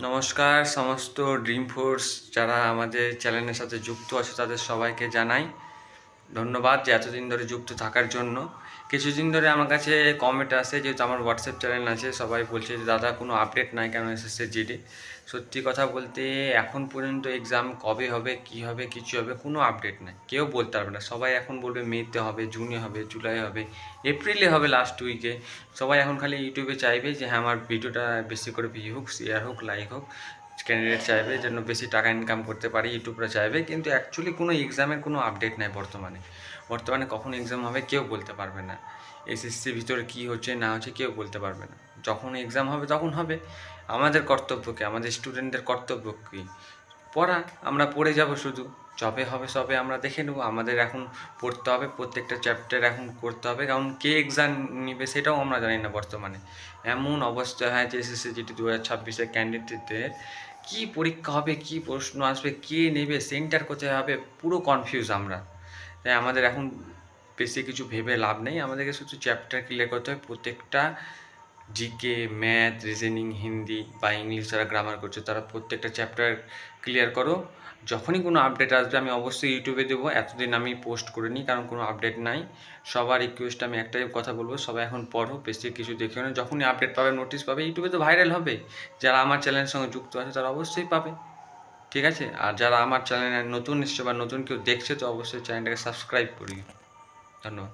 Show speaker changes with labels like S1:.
S1: নমস্কার সমস্ত dream force যারা আমাদের চ্যানেলের সাথে যুক্ত আছে তাদের সবাইকে জানাই ধন্যবাদ যে এতদিন ধরে যুক্ত থাকার জন্য। কিছুদিন ধরে আমার কাছে কমেন্ট আসে, যেহেতু আমার হোয়াটসঅ্যাপ চ্যানেল আছে, সবাই বলছে যে দাদা কোনো আপডেট নাই কেন এসএসসি জিডি। সত্যি কথা বলতে এখন পর্যন্ত এক্সাম কবে হবে, কি হবে, কিছু হবে, কোনো আপডেট নাই, কেউ বলতে পারবে না। সবাই এখন বলবে মেতে হবে, জুনে হবে, জুলাই হবে, এপ্রিলে হবে লাস্ট উইকে। সবাই এখন খালি ইউটিউবে চাইবে যে হ্যাঁ আমার ভিডিওটা বেশি করে ভিউ হোক, শেয়ার হোক, লাইক হোক। ক্যান্ডিডেট চাইবে যেন বেশি টাকা ইনকাম করতে পারি, ইউটিউবরা চাইবে, কিন্তু অ্যাকচুয়ালি কোনো এক্সামের কোনো আপডেট নাই বর্তমানে কখন এক্সাম হবে কেউ বলতে পারবে না। এসএসসির ভিতরে কী হচ্ছে না হচ্ছে কেউ বলতে পারবে না। যখন এক্সাম হবে তখন হবে। আমাদের কর্তব্য কী, আমাদের স্টুডেন্টদের কর্তব্য কী? পড়া। আমরা পড়ে যাব শুধু, যবে হবে সবে আমরা দেখে নেবো। আমাদের এখন পড়তে হবে, প্রত্যেকটা চ্যাপ্টার এখন করতে হবে, কারণ কে এক্সাম নেবে সেটাও আমরা জানি না বর্তমানে। এমন অবস্থা হয়েছে এসএসসি জিডি 2026-এর ক্যান্ডিডেটদের, কী পরীক্ষা হবে, কী প্রশ্ন আসবে, কে নেবে, সেন্টার কোথায় হবে, পুরো কনফিউজ আমরা। তাই আমাদের এখন বেশি কিছু ভেবে লাভ নেই, আমাদেরকে শুধু চ্যাপ্টার ক্লিয়ার করতে হবে। প্রত্যেকটা জিকে, ম্যাথ, রিজনিং, হিন্দি বা ইংলিশ যারা গ্রামার করছে তারা প্রত্যেকটা চ্যাপ্টার ক্লিয়ার করো। যখনই কোনো আপডেট আসবে আমি অবশ্যই ইউটিউবে দেবো। এতদিন আমি পোস্ট করিনি কারণ কোনো আপডেট নাই। সবার রিকোয়েস্ট আমি একটাই কথা বলবো, সবাই এখন পড়ো, বেশি কিছু দেখিও না। যখনই আপডেট পাবে, নোটিশ পাবে, ইউটিউবে তো ভাইরাল হবে। যারা আমার চ্যানেলের সঙ্গে যুক্ত আছে তারা অবশ্যই পাবে, ঠিক আছে? আর যারা আমার চ্যানেলে নতুন এসছে বা নতুন কেউ দেখছে তো অবশ্যই চ্যানেলটাকে সাবস্ক্রাইব করি। ধন্যবাদ।